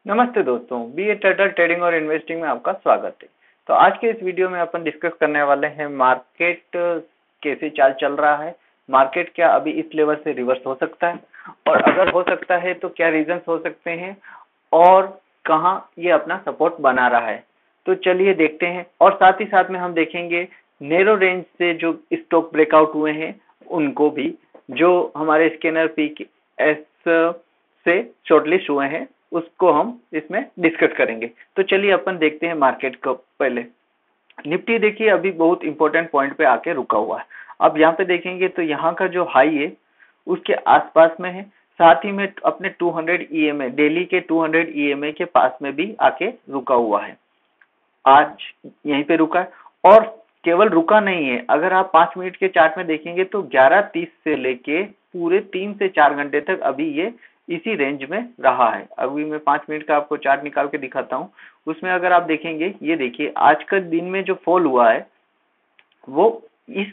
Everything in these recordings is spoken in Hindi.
नमस्ते दोस्तों, बी ए टर्टल ट्रेडिंग और इन्वेस्टिंग में आपका स्वागत है। तो आज के इस वीडियो में अपन डिस्कस करने वाले हैं मार्केट कैसे चाल चल रहा है, मार्केट क्या अभी इस लेवल से रिवर्स हो सकता है और अगर हो सकता है तो क्या रीजंस हो सकते हैं और कहाँ ये अपना सपोर्ट बना रहा है। तो चलिए देखते हैं और साथ ही साथ में हम देखेंगे नैरो रेंज से जो स्टॉक ब्रेकआउट हुए हैं उनको भी, जो हमारे स्कैनर पीकेएस से शॉर्टलिस्ट हुए हैं उसको हम इसमें डिस्कस करेंगे। तो चलिए अपन देखते हैं मार्केट को। पहले निफ्टी देखिए अभी बहुत इंपॉर्टेंट पॉइंट पे आके रुका हुआ है। अब यहाँ पे देखेंगे तो यहाँ का जो हाई है उसके आसपास में है, साथ ही में अपने 200 ईएमए डेली के 200 ईएमए के पास में भी आके रुका हुआ है। आज यहीं पे रुका है और केवल रुका नहीं है, अगर आप 5 मिनट के चार्ट में देखेंगे तो 11:30 से लेके पूरे 3 से 4 घंटे तक अभी ये इसी रेंज में रहा है। अभी मैं 5 मिनट का आपको चार्ट निकाल के दिखाता हूँ। उसमें अगर आप देखेंगे, ये देखिए आज का दिन में जो फॉल हुआ है वो इस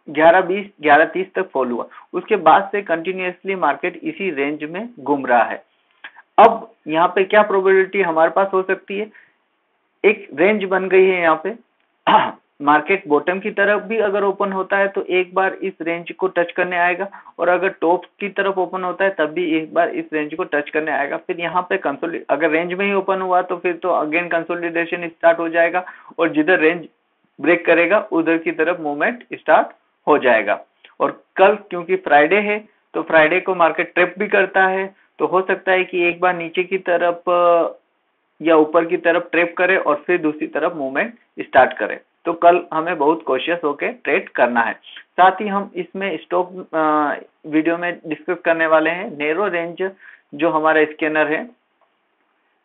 11:20 11:30 तक फॉल हुआ, उसके बाद से कंटिन्यूअसली मार्केट इसी रेंज में घूम रहा है। अब यहाँ पे क्या प्रोबेबिलिटी हमारे पास हो सकती है, एक रेंज बन गई है यहाँ पे। मार्केट बॉटम की तरफ भी अगर ओपन होता है तो एक बार इस रेंज को टच करने आएगा और अगर टॉप की तरफ ओपन होता है तब भी एक बार इस रेंज को टच करने आएगा। फिर यहाँ पे अगर रेंज में ही ओपन हुआ तो फिर तो अगेन कंसोलिडेशन स्टार्ट हो जाएगा और जिधर रेंज ब्रेक करेगा उधर की तरफ मूवमेंट स्टार्ट हो जाएगा। और कल क्योंकि फ्राइडे है तो फ्राइडे को मार्केट ट्रिप भी करता है, तो हो सकता है कि एक बार नीचे की तरफ या वीपर की तरफ ट्रेप करे और फिर दूसरी तरफ मूवमेंट स्टार्ट करे। तो कल हमें बहुत कॉशियस होकर ट्रेड करना है। साथ ही हम इसमें स्टॉक वीडियो में डिस्कस करने वाले हैं नैरो रेंज, जो हमारा स्कैनर है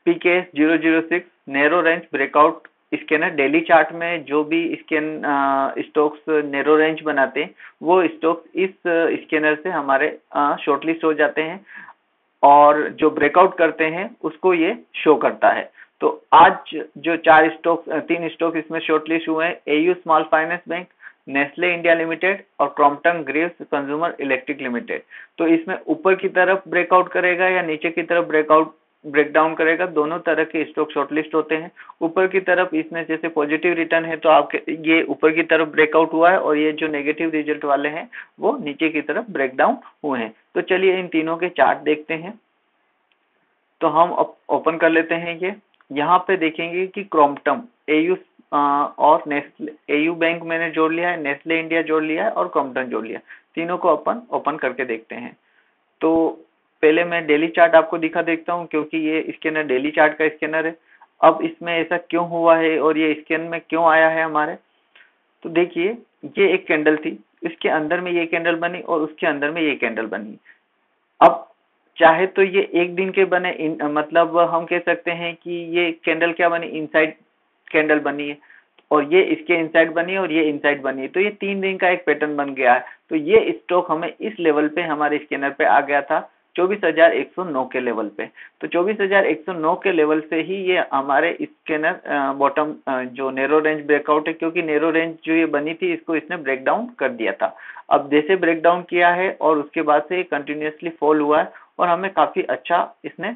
PKS 006 narrow range breakout scanner. Daily chart में जो भी स्टॉक्स नैरो रेंज बनाते हैं वो स्टॉक्स इस स्कैनर से हमारे शॉर्टलिस्ट हो जाते हैं और जो ब्रेकआउट करते हैं उसको ये शो करता है। तो आज जो तीन स्टॉक इसमें शॉर्टलिस्ट हुए हैं, AU small finance bank, Nestle India limited और Crompton Greaves consumer electric limited. तो इसमें ऊपर की तरफ ब्रेकआउट करेगा या नीचे की तरफ ब्रेकडाउन करेगा, दोनों तरह के स्टॉक शॉर्टलिस्ट होते हैं। ऊपर की तरफ इसमें जैसे पॉजिटिव रिटर्न है तो आपके ये ऊपर की तरफ ब्रेकआउट हुआ है और ये जो नेगेटिव रिजल्ट वाले हैं वो नीचे की तरफ ब्रेकडाउन हुए हैं। तो चलिए इन तीनों के चार्ट देखते हैं। तो हम ओपन कर लेते हैं ये। यहाँ पे देखेंगे कि क्रॉम्पटन एयू और नेस्ले, एयू बैंक मैंने जोड़ लिया है, नेस्ले इंडिया जोड़ लिया है और क्रॉम्पटन जोड़ लिया, तीनों को अपन ओपन करके देखते हैं। तो पहले मैं डेली चार्ट आपको दिखा देता हूँ क्योंकि ये स्कैनर डेली चार्ट का स्कैनर है। अब इसमें ऐसा क्यों हुआ है और ये स्कैन में क्यों आया है हमारे, तो देखिए ये एक कैंडल थी, इसके अंदर में ये कैंडल बनी और उसके अंदर में ये कैंडल बनी। अब चाहे तो ये एक दिन के बने मतलब हम कह सकते हैं कि ये कैंडल क्या बनी, इनसाइड कैंडल बनी है और ये इसके इनसाइड बनी है और ये इनसाइड बनी है, तो ये 3 दिन का एक पैटर्न बन गया है। तो ये स्टॉक हमें इस लेवल पे हमारे स्कैनर पे आ गया था 24,109 के लेवल पे। तो 24,109 के लेवल से ही ये हमारे स्कैनर बॉटम जो नैरो रेंज ब्रेकआउट है, क्योंकि नैरो रेंज जो ये बनी थी इसको इसने ब्रेक डाउन कर दिया था। अब जैसे ब्रेक डाउन किया है और उसके बाद से कंटिन्यूसली फॉल हुआ है और हमें काफी अच्छा इसने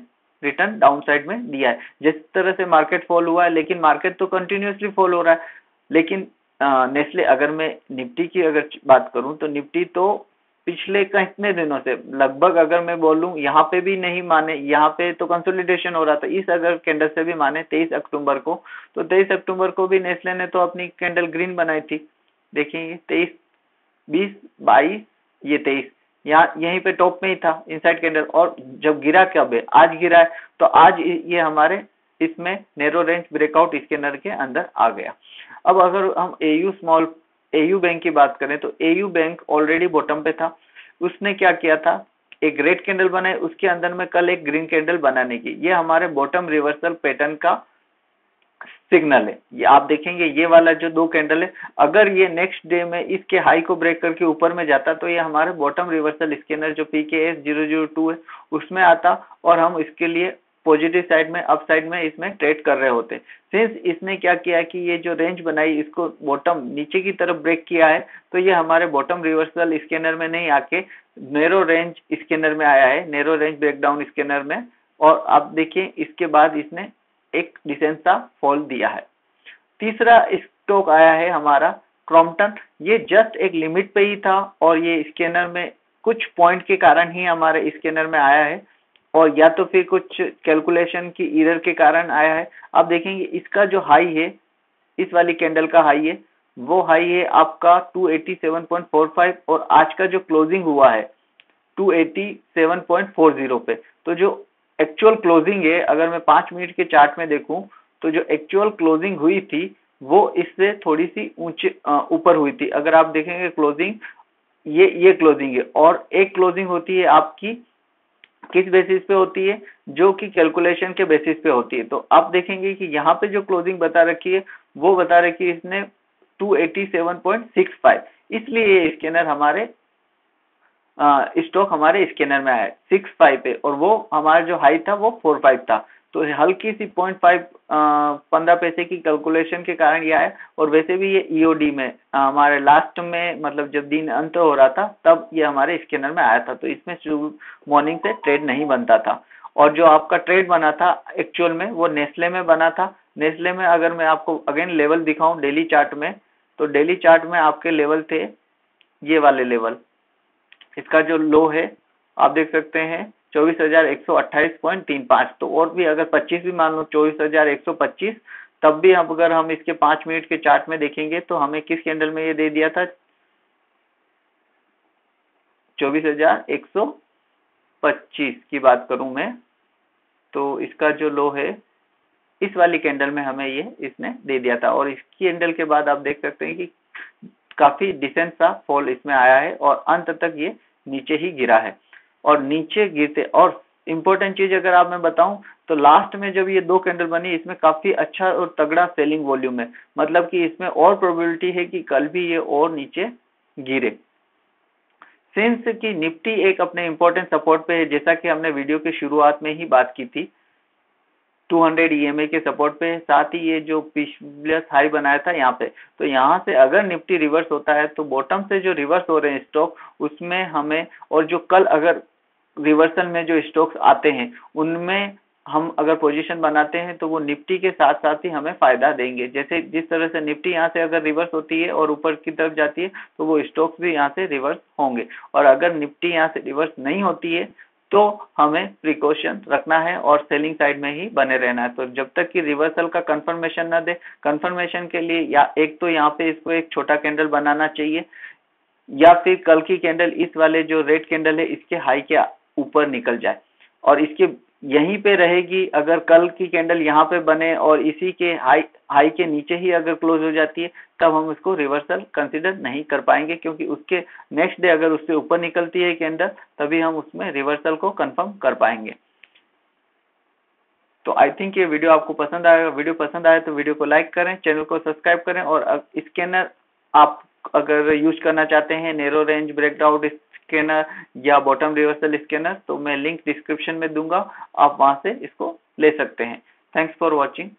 रिटर्न डाउन साइड में दिया है। जिस तरह से मार्केट फॉल हुआ है, लेकिन मार्केट तो कंटिन्यूसली फॉल हो रहा है, लेकिन नेस्ले, अगर मैं निफ्टी की अगर बात करूं तो निफ्टी तो पिछले कितने दिनों से लगभग अगर मैं बोलूं यहाँ पे भी नहीं माने, यहाँ पे तो कंसोलिडेशन हो रहा था, इस अगर कैंडल से भी माने 23 अक्टूबर को, तो 23 अक्टूबर को भी नेस्ले ने तो अपनी कैंडल ग्रीन बनाई थी। देखिए 23, 20, 22, ये 23 यहाँ यहीं पे टॉप में ही था इनसाइड कैंडल, और जब गिरा कब है, आज गिरा है, तो आज ये हमारे इसमें नैरो रेंज ब्रेकआउट स्कैनर के अंदर आ गया। अब अगर हम एयू बैंक की बात करें तो एयू बैंक ऑलरेडी बॉटम पे था, उसने क्या किया था, एक रेड कैंडल बनाई, उसके अंदर में कल एक ग्रीन कैंडल बनाने की, ये हमारे बॉटम रिवर्सल पैटर्न का सिग्नल है। ये आप देखेंगे ये वाला जो 2 कैंडल है, अगर ये नेक्स्ट डे में इसके हाई को ब्रेक करके ऊपर में जाता तो ये हमारे बॉटम रिवर्सल स्कैनर जो पीकेएस 002 है उसमें आता और हम इसके लिए पॉजिटिव साइड में, अप साइड में इसमें ट्रेड कर रहे होते। सिंस इसने क्या किया कि ये जो रेंज बनाई इसको बॉटम नीचे की तरफ ब्रेक किया है, तो ये हमारे बॉटम रिवर्सल स्कैनर में नहीं आके नैरो रेंज स्कैनर में आया है, नैरो रेंज ब्रेकडाउन स्कैनर में, और आप देखिए इसके बाद इसने एक डिसेंट सा फॉल दिया है। तीसरा स्टॉक आया है हमारा क्रॉम्पटन। ये जस्ट एक लिमिट पे ही था और ये स्कैनर में कुछ पॉइंट के कारण ही हमारे स्कैनर में आया है, और या तो फिर कुछ कैलकुलेशन की एरर के कारण आया है। आप देखेंगे इसका जो हाई है, इस वाली कैंडल का हाई है, वो हाई है आपका 287.45 और आज का जो क्लोजिंग हुआ है 287.40 पे। तो जो एक्चुअल क्लोजिंग है, अगर मैं 5 मिनट के चार्ट में देखूं तो जो एक्चुअल क्लोजिंग हुई थी वो इससे थोड़ी सी ऊंचे ऊपर हुई थी। अगर आप देखेंगे क्लोजिंग, ये क्लोजिंग है, और एक क्लोजिंग होती है आपकी किस बेसिस पे होती है, जो कि कैलकुलेशन के बेसिस पे होती है। तो आप देखेंगे कि यहाँ पे जो क्लोजिंग बता रखी है वो बता रखी है इसने 287.65, इसलिए ये स्कैनर हमारे स्टॉक हमारे स्कैनर में आया 65 पे, और वो हमारा जो हाई था वो 45 था। तो हल्की सी 0.5 15 पैसे की कैलकुलेशन के कारण ये आया। और वैसे भी ये ईओडी में हमारे लास्ट में, मतलब जब दिन अंत हो रहा था तब ये हमारे स्कैनर में आया था, तो इसमें मॉर्निंग से ट्रेड नहीं बनता था। और जो आपका ट्रेड बना था एक्चुअल में वो नेस्ले में बना था। नेस्ले में अगर मैं आपको अगेन लेवल दिखाऊं डेली चार्ट में, तो डेली चार्ट में आपके लेवल थे ये वाले लेवल। इसका जो लो है आप देख सकते हैं 24,128.35। तो और भी अगर 25 भी मान लो 24,125, तब भी अगर हम इसके 5 मिनट के चार्ट में देखेंगे तो हमें किस कैंडल में ये दे दिया था 24,125 की बात करूं मैं, तो इसका जो लो है इस वाली कैंडल में हमें ये इसने दे दिया था। और इस कैंडल के बाद आप देख सकते हैं कि काफी डिसेंट सा फॉल इसमें आया है और अंत तक ये नीचे ही गिरा है। और नीचे गिरते, और इम्पोर्टेंट चीज अगर आप मैं बताऊं तो लास्ट में जब ये दो कैंडल बनी इसमें काफी अच्छा और तगड़ा सेलिंग वॉल्यूम है, मतलब कि इसमें और प्रोबेबिलिटी है कि कल भी ये और नीचे गिरे। सिंस कि निफ्टी एक अपने इंपॉर्टेंट सपोर्ट पे है, जैसा कि हमने वीडियो के शुरुआत में ही बात की थी 200 EMA के सपोर्ट पे, साथ ही ये जो प्रीवियस हाई बनाया था यहाँ पे, तो यहाँ से अगर निफ्टी रिवर्स होता है तो बॉटम से जो रिवर्स हो रहे हैं स्टॉक उसमें हमें, और जो कल अगर रिवर्सल में जो स्टॉक्स आते हैं उनमें हम अगर पोजीशन बनाते हैं तो वो निफ्टी के साथ साथ ही हमें फायदा देंगे। जैसे जिस तरह से निफ्टी यहाँ से अगर रिवर्स होती है और ऊपर की तरफ जाती है तो वो स्टॉक्स भी यहाँ से रिवर्स होंगे, और अगर निफ्टी यहाँ से रिवर्स नहीं होती है तो हमें प्रिकॉशन रखना है और सेलिंग साइड में ही बने रहना है। तो जब तक कि रिवर्सल का कंफर्मेशन ना दे, कंफर्मेशन के लिए या एक तो यहाँ पे इसको एक छोटा कैंडल बनाना चाहिए, या फिर कल की कैंडल इस वाले जो रेड कैंडल है इसके हाई के ऊपर निकल जाए और इसके यहीं पे रहेगी। अगर कल की कैंडल यहाँ पे बने और इसी के हाई के नीचे ही अगर क्लोज हो जाती है तब हम इसको रिवर्सल कंसीडर नहीं कर पाएंगे, क्योंकि उसके नेक्स्ट डे अगर उससे ऊपर निकलती है कैंडल तभी हम उसमें रिवर्सल को कंफर्म कर पाएंगे। तो आई थिंक ये वीडियो आपको पसंद आएगा। वीडियो पसंद आए तो वीडियो को लाइक करें, चैनल को सब्सक्राइब करें, और स्कैनर आप अगर यूज करना चाहते हैं नैरो रेंज ब्रेकआउट स्कैनर या बॉटम रिवर्सल स्कैनर, तो मैं लिंक डिस्क्रिप्शन में दूंगा, आप वहां से इसको ले सकते हैं। Thanks for watching.